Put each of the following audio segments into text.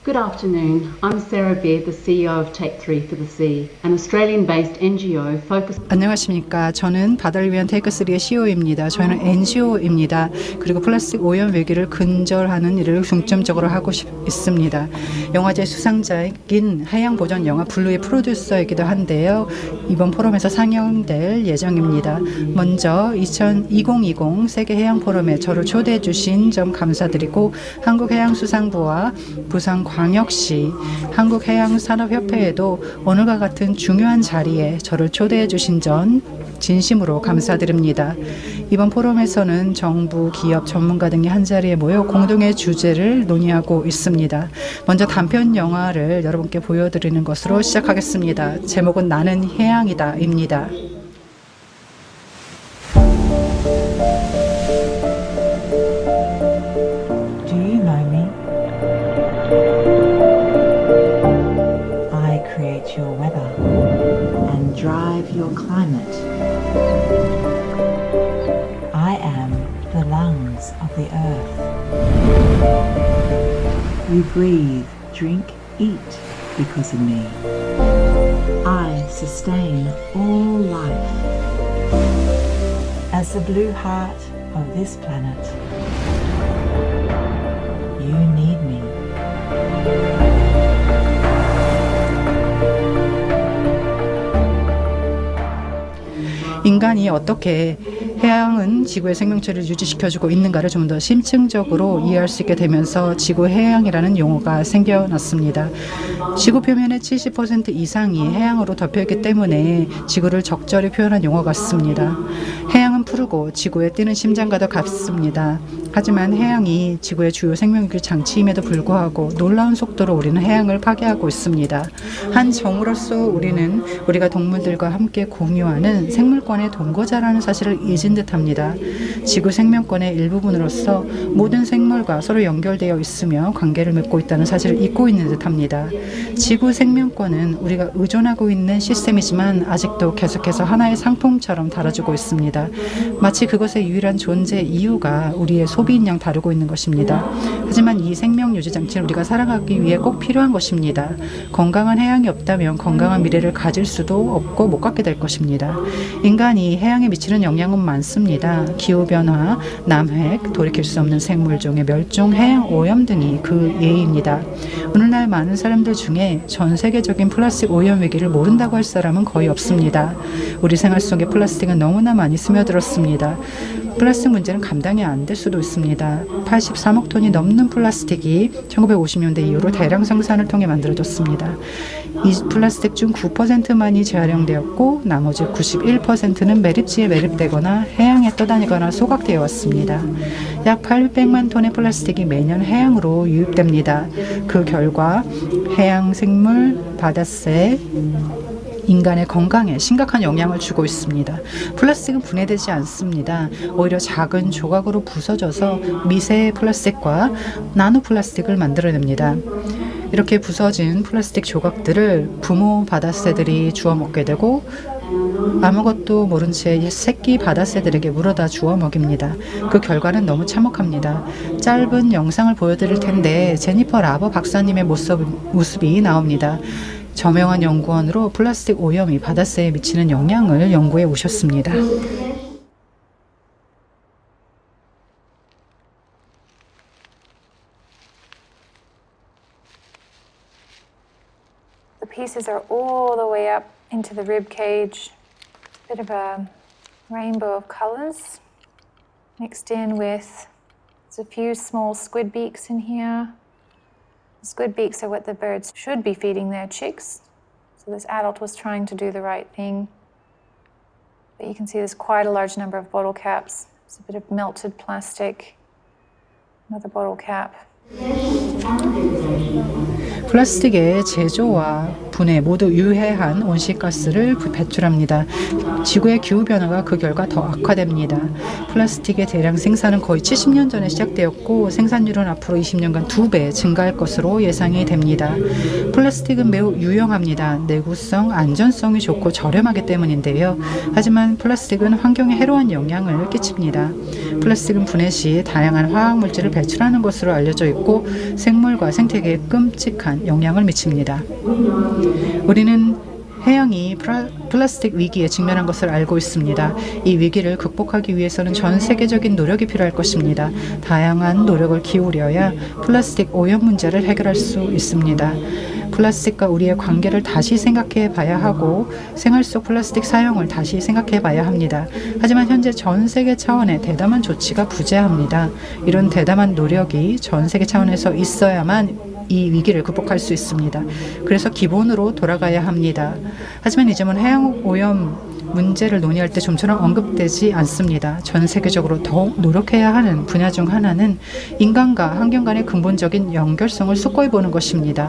Good afternoon. I'm Sarah Beard, the CEO of Take 3 for the Sea, an Australian-based NGO focused. 안녕하십니까. 저는 바다를 위한 테이크 3의 CEO입니다. 저희는 NGO입니다. 그리고 플라스틱 오염 위기를 근절하는 일을 중점적으로 하고 있습니다. 영화제 수상자인 해양보전 영화 블루의 프로듀서이기도 한데요. 이번 포럼에서 상영될 예정입니다. 먼저 2020 세계해양포럼에 저를 초대해 주신 점 감사드리고 한국해양수산부와 부산광역시 한국해양산업협회에도 오늘과 같은 중요한 자리에 저를 초대해 주신 점 진심으로 감사드립니다. 이번 포럼에서는 정부, 기업, 전문가 등이 한자리에 모여 공동의 주제를 논의하고 있습니다. 먼저 단편 영화를 여러분께 보여드리는 것으로 시작하겠습니다. 제목은 나는 해양이다입니다. Do you know me? I create your weather and drive your climate. I am the lungs of the earth. You breathe, drink, eat because of me. I sustain all life. As the blue heart of this planet, you need me. 인간이 어떻게 해양은 지구의 생명체를 유지시켜주고 있는가를 좀 더 심층적으로 이해할 수 있게 되면서 지구해양이라는 용어가 생겨났습니다. 지구 표면의 70% 이상이 해양으로 덮여있기 때문에 지구를 적절히 표현한 용어 같습니다. 해양은 푸르고 지구에 뛰는 심장과도 같습니다. 하지만 해양이 지구의 주요 생명기 장치임에도 불구하고 놀라운 속도로 우리는 해양을 파괴하고 있습니다. 한 정으로서 우리는 우리가 동물들과 함께 공유하는 생물권의 동거자라는 사실을 잊은 듯합니다. 지구 생명권의 일부분으로서 모든 생물과 서로 연결되어 있으며 관계를 맺고 있다는 사실을 잊고 있는 듯합니다. 지구 생명권은 우리가 의존하고 있는 시스템이지만 아직도 계속해서 하나의 상품처럼 다뤄지고 있습니다. 마치 그것의 유일한 존재 이유가 우리의 소비인 양 다루고 있는 것입니다. 하지만 이 생명 유지 장치는 우리가 살아가기 위해 꼭 필요한 것입니다. 건강한 해양이 없다면 건강한 미래를 가질 수도 없고 못 갖게 될 것입니다. 인간이 해양에 미치는 영향은 많습니다. 기후변화, 남획, 돌이킬 수 없는 생물종의 멸종, 해양 오염 등이 그 예입니다. 오늘날 많은 사람들 중에 전 세계적인 플라스틱 오염 위기를 모른다고 할 사람은 거의 없습니다. 우리 생활 속에 플라스틱은 너무나 많이 스며들었습니다. 플라스틱 문제는 감당이 안 될 수도 있습니다. 83억 톤이 넘는 플라스틱이 1950년대 이후로 대량 생산을 통해 만들어졌습니다. 이 플라스틱 중 9%만이 재활용되었고 나머지 91%는 매립지에 매립되거나 해양에 떠다니거나 소각되어 왔습니다. 약 800만 톤의 플라스틱이 매년 해양으로 유입됩니다. 그 결과 해양 생물, 바다새, 인간의 건강에 심각한 영향을 주고 있습니다. 플라스틱은 분해되지 않습니다. 오히려 작은 조각으로 부서져서 미세 플라스틱과 나노 플라스틱을 만들어냅니다. 이렇게 부서진 플라스틱 조각들을 부모 바다새들이 주워 먹게 되고 아무것도 모른 채 새끼 바다새들에게 물어다 주워 먹입니다. 그 결과는 너무 참혹합니다. 짧은 영상을 보여드릴 텐데 제니퍼 라버 박사님의 모습이 나옵니다. 저명한 연구원으로 플라스틱 오염이 바다새에 미치는 영향을 연구해 오셨습니다. The pieces are all the way up into the rib cage. Bit of a rainbow of colors mixed in with there's a few small squid beaks in here. The squid beaks are what the birds should be feeding their chicks. So this adult was trying to do the right thing. But you can see there's quite a large number of bottle caps. There's a bit of melted plastic. Another bottle cap. 플라스틱의 제조와 분해 모두 유해한 온실가스를 배출합니다. 지구의 기후변화가 그 결과 더 악화됩니다. 플라스틱의 대량 생산은 거의 70년 전에 시작되었고 생산률은 앞으로 20년간 2배 증가할 것으로 예상이 됩니다. 플라스틱은 매우 유용합니다. 내구성, 안전성이 좋고 저렴하기 때문인데요. 하지만 플라스틱은 환경에 해로운 영향을 끼칩니다. 플라스틱은 분해 시 다양한 화학물질을 배출하는 것으로 알려져 있고 생물과 생태계에 끔찍한 영향을 미칩니다. 우리는 해양이 플라스틱 위기에 직면한 것을 알고 있습니다. 이 위기를 극복하기 위해서는 전 세계적인 노력이 필요할 것입니다. 다양한 노력을 기울여야 플라스틱 오염 문제를 해결할 수 있습니다. 플라스틱과 우리의 관계를 다시 생각해 봐야 하고 생활 속 플라스틱 사용을 다시 생각해 봐야 합니다. 하지만 현재 전 세계 차원의 대담한 조치가 부재합니다. 이런 대담한 노력이 전 세계 차원에서 있어야만 이 위기를 극복할 수 있습니다. 그래서 기본으로 돌아가야 합니다. 하지만 이 점은 해양 오염 문제를 논의할 때 좀처럼 언급되지 않습니다. 전 세계적으로 더욱 노력해야 하는 분야 중 하나는 인간과 환경 간의 근본적인 연결성을 숙고해 보는 것입니다.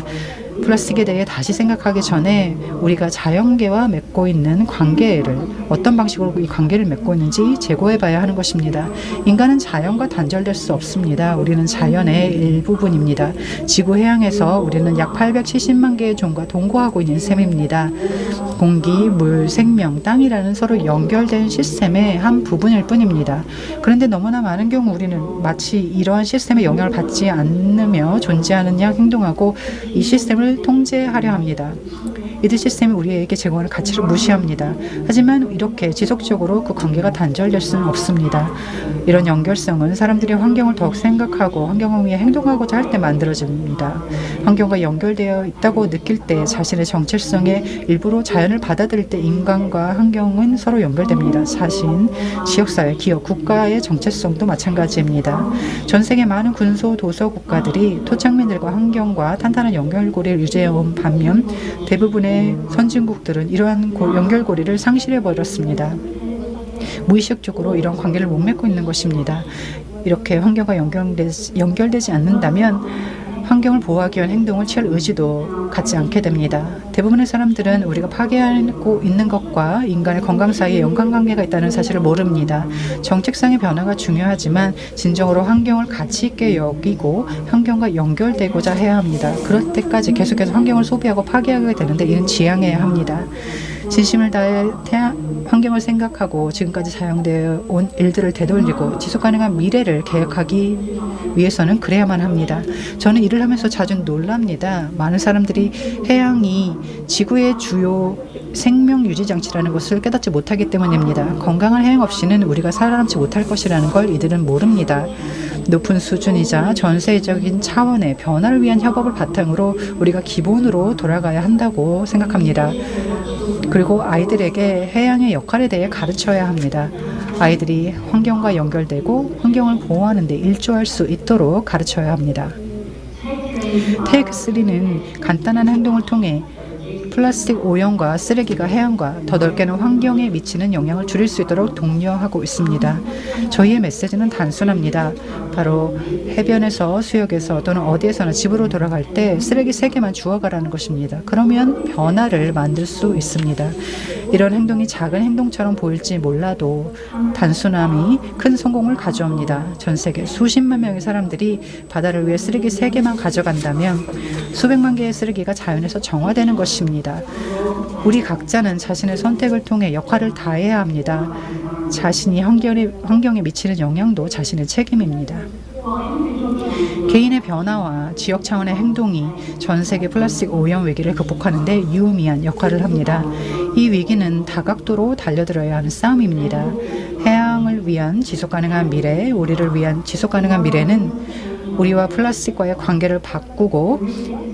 플라스틱에 대해 다시 생각하기 전에 우리가 자연계와 맺고 있는 관계를 어떤 방식으로 이 관계를 맺고 있는지 재고해 봐야 하는 것입니다. 인간은 자연과 단절될 수 없습니다. 우리는 자연의 일부분입니다. 지구 해양에서 우리는 약 870만 개의 종과 동거하고 있는 셈입니다. 공기, 물, 생명, 땅이라는 서로 연결된 시스템의 한 부분일 뿐입니다. 그런데 너무나 많은 경우 우리는 마치 이러한 시스템의 영향을 받지 않으며 존재하는 양 행동하고 이 시스템을 통제하려 합니다. 이들 시스템이 우리에게 제공하는 가치를 무시합니다. 하지만 이렇게 지속적으로 그 관계가 단절될 수는 없습니다. 이런 연결성은 사람들이 환경을 더욱 생각하고 환경을 위해 행동하고자 할 때 만들어집니다. 환경과 연결되어 있다고 느낄 때 자신의 정체성의 일부로 자연을 받아들일 때 인간과 환경은 서로 연결됩니다. 자신, 지역사회, 기업, 국가의 정체성도 마찬가지입니다. 전 세계 많은 군소 도서 국가들이 토착민들과 환경과 탄탄한 연결고리를 유지해온 반면 대부분의 선진국들은 이러한 연결고리를 상실해버렸습니다. 무의식적으로 이런 관계를 못 맺고 있는 것입니다. 이렇게 환경과 연결되지 않는다면 환경을 보호하기 위한 행동을 취할 의지도 갖지 않게 됩니다. 대부분의 사람들은 우리가 파괴하고 있는 것과 인간의 건강 사이에 연관관계가 있다는 사실을 모릅니다. 정책상의 변화가 중요하지만 진정으로 환경을 가치 있게 여기고 환경과 연결되고자 해야 합니다. 그럴 때까지 계속해서 환경을 소비하고 파괴하게 되는데 이는 지양해야 합니다. 진심을 다해 환경을 생각하고 지금까지 사용되어 온 일들을 되돌리고 지속가능한 미래를 계획하기 위해서는 그래야만 합니다. 저는 일을 하면서 자주 놀랍니다. 많은 사람들이 해양이 지구의 주요 생명 유지 장치라는 것을 깨닫지 못하기 때문입니다. 건강한 해양 없이는 우리가 살아남지 못할 것이라는 걸 이들은 모릅니다. 높은 수준이자 전세적인 차원의 변화를 위한 협업을 바탕으로 우리가 기본으로 돌아가야 한다고 생각합니다. 그리고 아이들에게 해양의 역할에 대해 가르쳐야 합니다. 아이들이 환경과 연결되고 환경을 보호하는 데 일조할 수 있도록 가르쳐야 합니다. 테이크 3는 간단한 행동을 통해 플라스틱 오염과 쓰레기가 해양과 더 넓게는 환경에 미치는 영향을 줄일 수 있도록 독려하고 있습니다. 저희의 메시지는 단순합니다. 바로 해변에서 수역에서 또는 어디에서나 집으로 돌아갈 때 쓰레기 3개만 주워가라는 것입니다. 그러면 변화를 만들 수 있습니다. 이런 행동이 작은 행동처럼 보일지 몰라도 단순함이 큰 성공을 가져옵니다. 전 세계 수십만 명의 사람들이 바다를 위해 쓰레기 3개만 가져간다면 수백만 개의 쓰레기가 자연에서 정화되는 것입니다. 우리 각자는 자신의 선택을 통해 역할을 다해야 합니다. 자신이 환경에 미치는 영향도 자신의 책임입니다. 개인의 변화와 지역 차원의 행동이 전 세계 플라스틱 오염 위기를 극복하는 데 유의미한 역할을 합니다. 이 위기는 다각도로 달려들어야 하는 싸움입니다. 해양을 위한 지속가능한 미래, 우리를 위한 지속가능한 미래는 우리와 플라스틱과의 관계를 바꾸고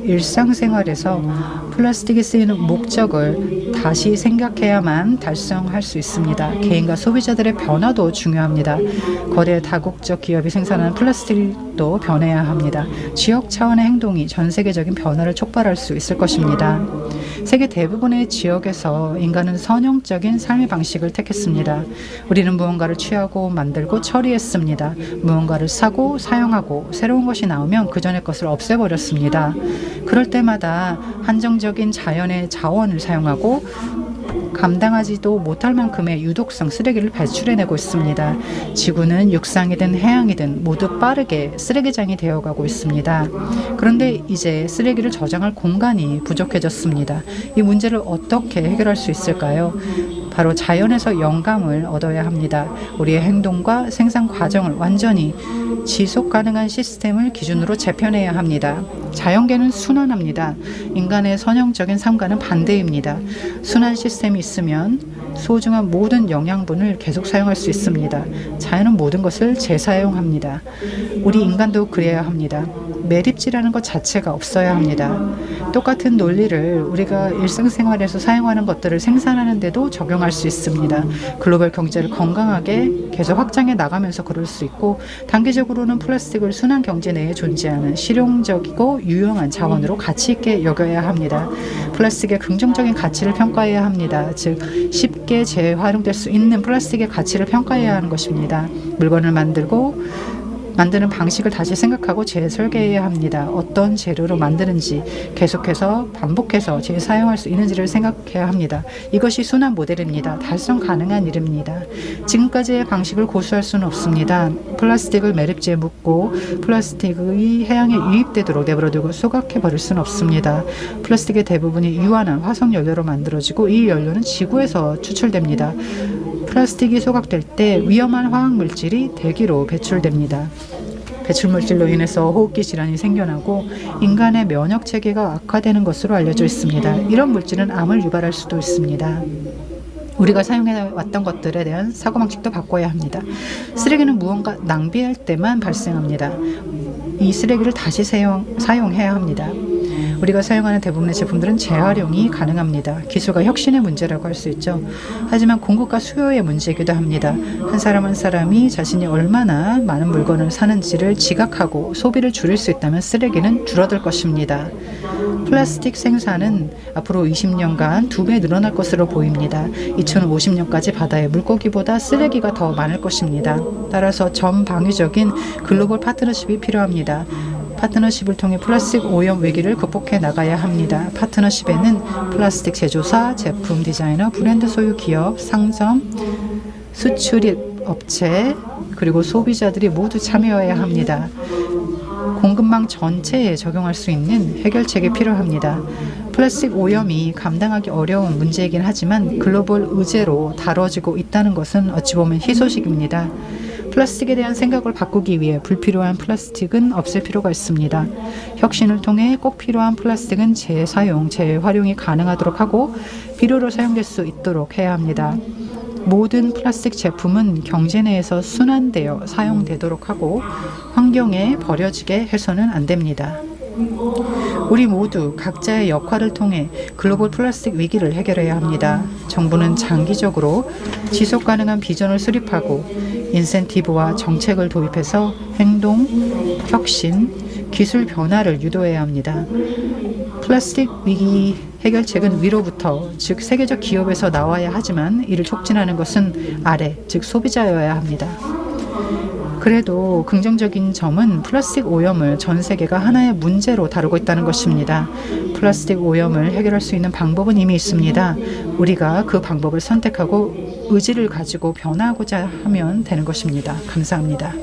일상생활에서 플라스틱이 쓰이는 목적을 다시 생각해야만 달성할 수 있습니다. 개인과 소비자들의 변화도 중요합니다. 거대 다국적 기업이 생산하는 플라스틱도 변해야 합니다. 지역 차원의 행동이 전 세계적인 변화를 촉발할 수 있을 것입니다. 세계 대부분의 지역에서 인간은 선형적인 삶의 방식을 택했습니다. 우리는 무언가를 취하고 만들고 처리했습니다. 무언가를 사고 사용하고 새로운 것이 나오면 그 전의 것을 없애버렸습니다. 그럴 때마다 한정적인 자연의 자원을 사용하고 감당하지도 못할 만큼의 유독성 쓰레기를 배출해내고 있습니다. 지구는 육상이든 해양이든 모두 빠르게 쓰레기장이 되어가고 있습니다. 그런데 이제 쓰레기를 저장할 공간이 부족해졌습니다. 이 문제를 어떻게 해결할 수 있을까요? 바로 자연에서 영감을 얻어야 합니다. 우리의 행동과 생산 과정을 완전히 지속 가능한 시스템을 기준으로 재편해야 합니다. 자연계는 순환합니다. 인간의 선형적인 삶과는 반대입니다. 순환 시스템이 있으면 소중한 모든 영양분을 계속 사용할 수 있습니다. 자연은 모든 것을 재사용합니다. 우리 인간도 그래야 합니다. 매립지라는 것 자체가 없어야 합니다. 똑같은 논리를 우리가 일상생활에서 사용하는 것들을 생산하는 데도 적용할 수 있습니다. 글로벌 경제를 건강하게 계속 확장해 나가면서 그럴 수 있고, 단기적으로는 플라스틱을 순환 경제 내에 존재하는 실용적이고 유용한 자원으로 가치 있게 여겨야 합니다. 플라스틱의 긍정적인 가치를 평가해야 합니다. 즉 쉽게 재활용될 수 있는 플라스틱의 가치를 평가해야 하는 것입니다. 물건을 만드는 방식을 다시 생각하고 재설계해야 합니다. 어떤 재료로 만드는지 계속해서 반복해서 재사용할 수 있는지를 생각해야 합니다. 이것이 순환 모델입니다. 달성 가능한 일입니다. 지금까지의 방식을 고수할 수는 없습니다. 플라스틱을 매립지에 묻고 플라스틱이 해양에 유입되도록 내버려두고 소각해버릴 수는 없습니다. 플라스틱의 대부분이 유한한 화석연료로 만들어지고 이 연료는 지구에서 추출됩니다. 플라스틱이 소각될 때 위험한 화학물질이 대기로 배출됩니다. 배출물질로 인해서 호흡기 질환이 생겨나고 인간의 면역체계가 악화되는 것으로 알려져 있습니다. 이런 물질은 암을 유발할 수도 있습니다. 우리가 사용해왔던 것들에 대한 사고방식도 바꿔야 합니다. 쓰레기는 무언가 낭비할 때만 발생합니다. 이 쓰레기를 다시 사용해야 합니다. 우리가 사용하는 대부분의 제품들은 재활용이 가능합니다. 기술과 혁신의 문제라고 할 수 있죠. 하지만 공급과 수요의 문제이기도 합니다. 한 사람 한 사람이 자신이 얼마나 많은 물건을 사는지를 지각하고 소비를 줄일 수 있다면 쓰레기는 줄어들 것입니다. 플라스틱 생산은 앞으로 20년간 2배 늘어날 것으로 보입니다. 2050년까지 바다의 물고기보다 쓰레기가 더 많을 것입니다. 따라서 전방위적인 글로벌 파트너십이 필요합니다. 파트너십을 통해 플라스틱 오염 위기를 극복해 나가야 합니다. 파트너십에는 플라스틱 제조사, 제품 디자이너, 브랜드 소유 기업, 상점, 수출입 업체, 그리고 소비자들이 모두 참여해야 합니다. 공급망 전체에 적용할 수 있는 해결책이 필요합니다. 플라스틱 오염이 감당하기 어려운 문제이긴 하지만 글로벌 의제로 다뤄지고 있다는 것은 어찌 보면 희소식입니다. 플라스틱에 대한 생각을 바꾸기 위해 불필요한 플라스틱은 없앨 필요가 있습니다. 혁신을 통해 꼭 필요한 플라스틱은 재사용, 재활용이 가능하도록 하고 비료로 사용될 수 있도록 해야 합니다. 모든 플라스틱 제품은 경제 내에서 순환되어 사용되도록 하고 환경에 버려지게 해서는 안 됩니다. 우리 모두 각자의 역할을 통해 글로벌 플라스틱 위기를 해결해야 합니다. 정부는 장기적으로 지속 가능한 비전을 수립하고 인센티브와 정책을 도입해서 행동, 혁신, 기술 변화를 유도해야 합니다. 플라스틱 위기 해결책은 위로부터, 즉 세계적 기업에서 나와야 하지만 이를 촉진하는 것은 아래, 즉 소비자여야 합니다. 그래도 긍정적인 점은 플라스틱 오염을 전 세계가 하나의 문제로 다루고 있다는 것입니다. 플라스틱 오염을 해결할 수 있는 방법은 이미 있습니다. 우리가 그 방법을 선택하고 의지를 가지고 변화하고자 하면 되는 것입니다. 감사합니다.